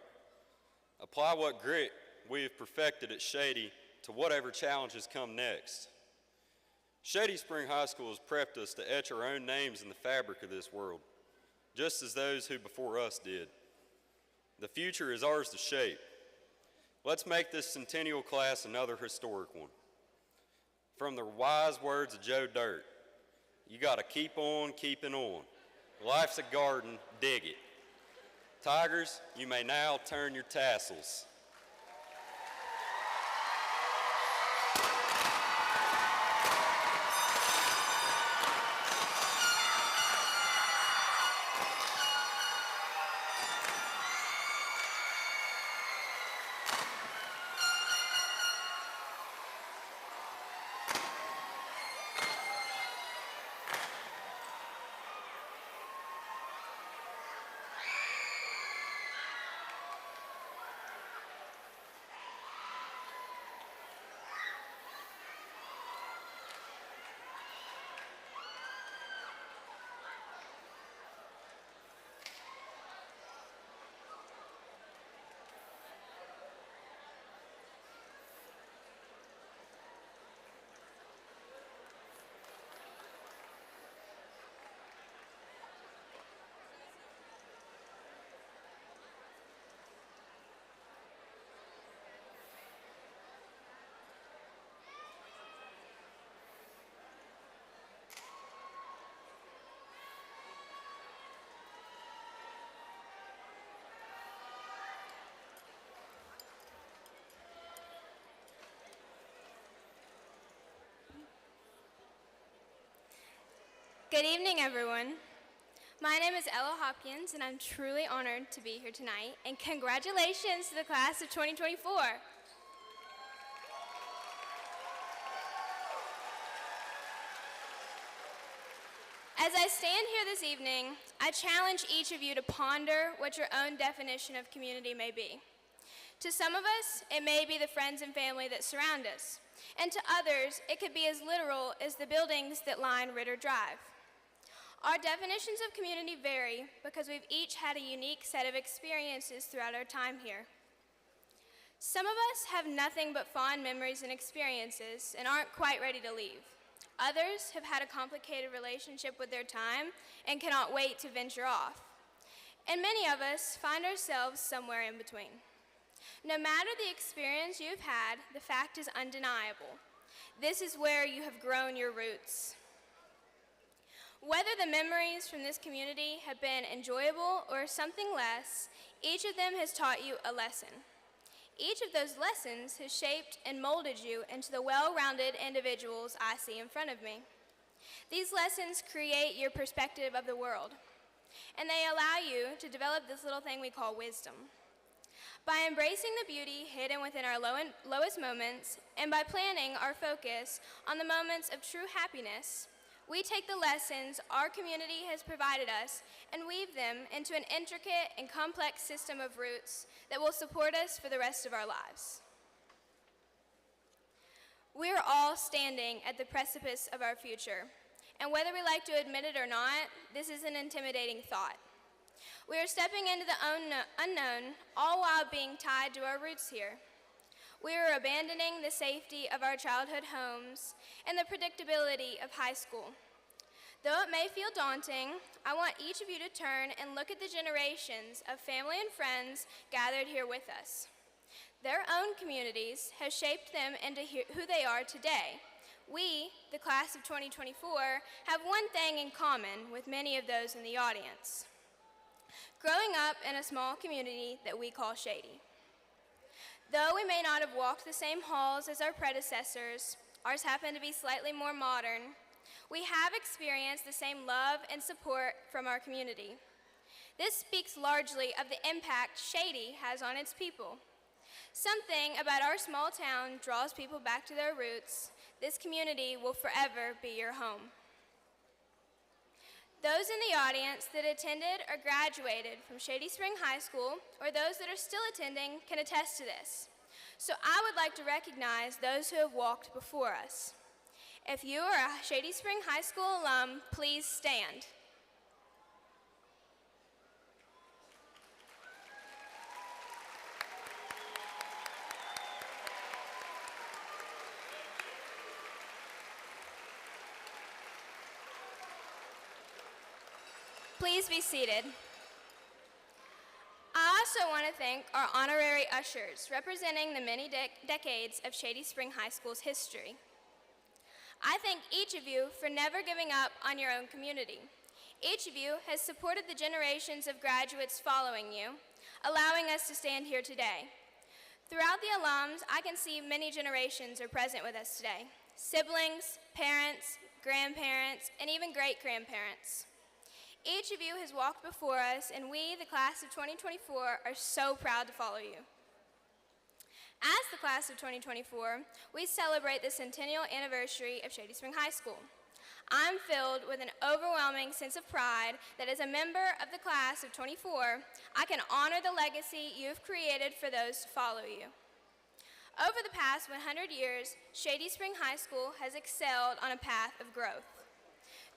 Apply what grit we have perfected at Shady to whatever challenges come next. Shady Spring High School has prepped us to etch our own names in the fabric of this world, just as those who before us did. The future is ours to shape. Let's make this centennial class another historic one. From the wise words of Joe Dirt, you gotta keep on keeping on. Life's a garden, dig it. Tigers, you may now turn your tassels. Good evening, everyone. My name is Ella Hopkins, and I'm truly honored to be here tonight, and congratulations to the class of 2024. As I stand here this evening, I challenge each of you to ponder what your own definition of community may be. To some of us, it may be the friends and family that surround us, and to others, it could be as literal as the buildings that line Ritter Drive. Our definitions of community vary because we've each had a unique set of experiences throughout our time here. Some of us have nothing but fond memories and experiences and aren't quite ready to leave. Others have had a complicated relationship with their time and cannot wait to venture off. And many of us find ourselves somewhere in between. No matter the experience you've had, the fact is undeniable. This is where you have grown your roots. Whether the memories from this community have been enjoyable or something less, each of them has taught you a lesson. Each of those lessons has shaped and molded you into the well-rounded individuals I see in front of me. These lessons create your perspective of the world, and they allow you to develop this little thing we call wisdom. By embracing the beauty hidden within our lowest moments, and by planning our focus on the moments of true happiness, we take the lessons our community has provided us and weave them into an intricate and complex system of roots that will support us for the rest of our lives. We are all standing at the precipice of our future, and whether we like to admit it or not, this is an intimidating thought. We are stepping into the unknown, all while being tied to our roots here. We are abandoning the safety of our childhood homes and the predictability of high school. Though it may feel daunting, I want each of you to turn and look at the generations of family and friends gathered here with us. Their own communities have shaped them into who they are today. We, the class of 2024, have one thing in common with many of those in the audience: growing up in a small community that we call Shady. Though we may not have walked the same halls as our predecessors, ours happen to be slightly more modern, we have experienced the same love and support from our community. This speaks largely of the impact Shady has on its people. Something about our small town draws people back to their roots. this community will forever be your home. Those in the audience that attended or graduated from Shady Spring High School, or those that are still attending, can attest to this. So I would like to recognize those who have walked before us. If you are a Shady Spring High School alum, please stand. Please be seated. I also want to thank our honorary ushers, representing the many decades of Shady Spring High School's history. I thank each of you for never giving up on your own community. Each of you has supported the generations of graduates following you, allowing us to stand here today. Throughout the alums, I can see many generations are present with us today. Siblings, parents, grandparents, and even great-grandparents. Each of you has walked before us, and we, the class of 2024, are so proud to follow you. As the class of 2024, we celebrate the centennial anniversary of Shady Spring High School. I'm filled with an overwhelming sense of pride that as a member of the class of 24, I can honor the legacy you've created for those to follow you. Over the past 100 years, Shady Spring High School has excelled on a path of growth.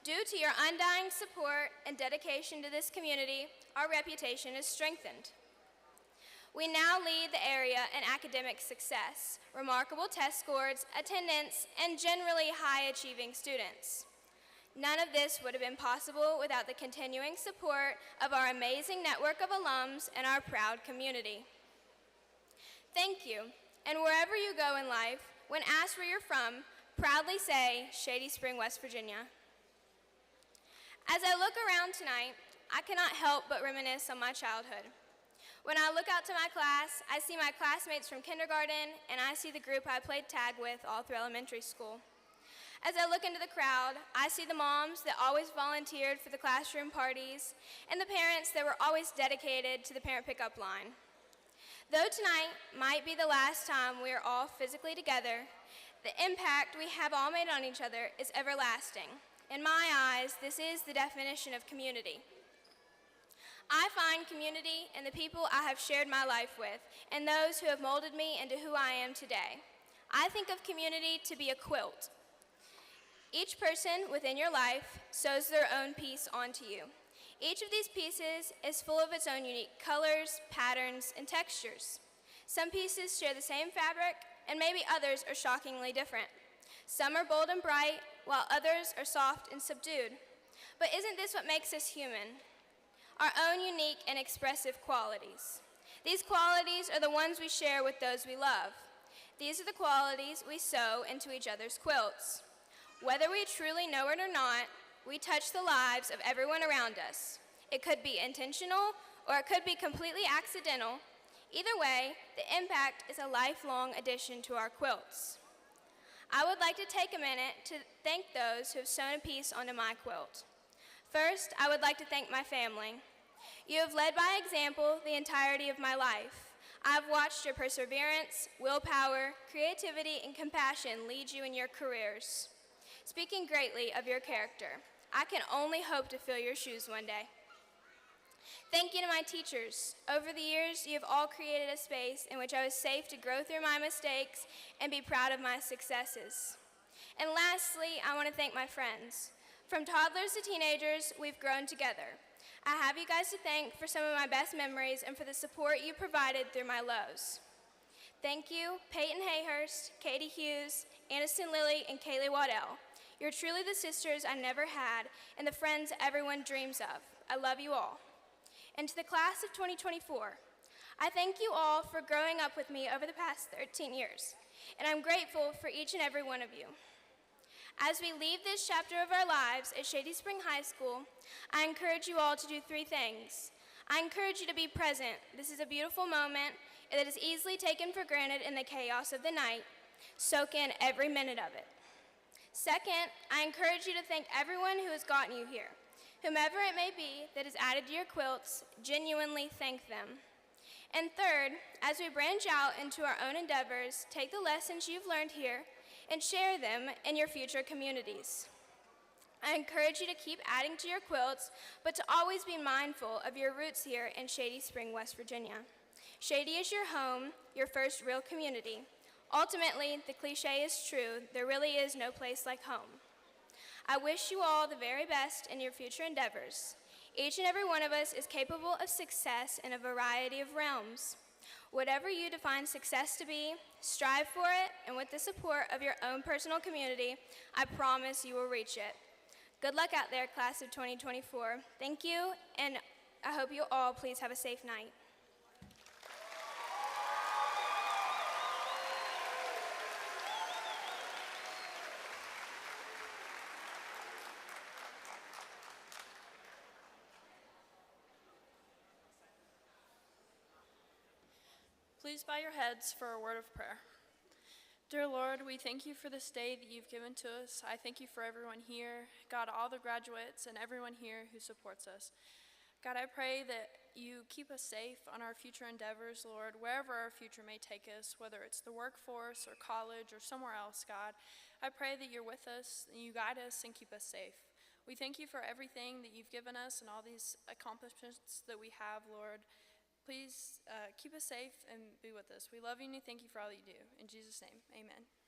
Due to your undying support and dedication to this community, our reputation is strengthened. We now lead the area in academic success, remarkable test scores, attendance, and generally high-achieving students. None of this would have been possible without the continuing support of our amazing network of alums and our proud community. Thank you, and wherever you go in life, when asked where you're from, proudly say Shady Spring, West Virginia. As I look around tonight, I cannot help but reminisce on my childhood. When I look out to my class, I see my classmates from kindergarten, and I see the group I played tag with all through elementary school. As I look into the crowd, I see the moms that always volunteered for the classroom parties, and the parents that were always dedicated to the parent pickup line. Though tonight might be the last time we are all physically together, the impact we have all made on each other is everlasting. In my eyes, this is the definition of community. I find community in the people I have shared my life with and those who have molded me into who I am today. I think of community to be a quilt. Each person within your life sews their own piece onto you. Each of these pieces is full of its own unique colors, patterns, and textures. Some pieces share the same fabric, and maybe others are shockingly different. Some are bold and bright, while others are soft and subdued. But isn't this what makes us human? Our own unique and expressive qualities. These qualities are the ones we share with those we love. These are the qualities we sew into each other's quilts. Whether we truly know it or not, we touch the lives of everyone around us. It could be intentional, or it could be completely accidental. Either way, the impact is a lifelong addition to our quilts. I would like to take a minute to thank those who have sewn a piece onto my quilt. First, I would like to thank my family. You have led by example the entirety of my life. I have watched your perseverance, willpower, creativity, and compassion lead you in your careers. Speaking greatly of your character, I can only hope to fill your shoes one day. Thank you to my teachers. Over the years, you have all created a space in which I was safe to grow through my mistakes and be proud of my successes. And lastly, I want to thank my friends. From toddlers to teenagers, we've grown together. I have you guys to thank for some of my best memories and for the support you provided through my lows. Thank you, Peyton Hayhurst, Katie Hughes, Aniston Lilly, and Kaylee Waddell. You're truly the sisters I never had and the friends everyone dreams of. I love you all. And to the class of 2024, I thank you all for growing up with me over the past 13 years, and I'm grateful for each and every one of you. As we leave this chapter of our lives at Shady Spring High School, I encourage you all to do three things. I encourage you to be present. This is a beautiful moment that is easily taken for granted in the chaos of the night. Soak in every minute of it. Second, I encourage you to thank everyone who has gotten you here. Whomever it may be that is added to your quilts, genuinely thank them. And third, as we branch out into our own endeavors, take the lessons you've learned here and share them in your future communities. I encourage you to keep adding to your quilts, but to always be mindful of your roots here in Shady Spring, West Virginia. Shady is your home, your first real community. Ultimately, the cliche is true, there really is no place like home. I wish you all the very best in your future endeavors. Each and every one of us is capable of success in a variety of realms. Whatever you define success to be, strive for it, and with the support of your own personal community, I promise you will reach it. Good luck out there, class of 2024. Thank you, and I hope you all please have a safe night. Please bow your heads for a word of prayer. Dear Lord, we thank you for this day that you've given to us. I thank you for everyone here, God, all the graduates and everyone here who supports us. God, I pray that you keep us safe on our future endeavors, Lord, wherever our future may take us, whether it's the workforce or college or somewhere else, God. I pray that you're with us, and you guide us and keep us safe. We thank you for everything that you've given us and all these accomplishments that we have, Lord. Please keep us safe and be with us. We love you and thank you for all that you do. In Jesus' name, amen.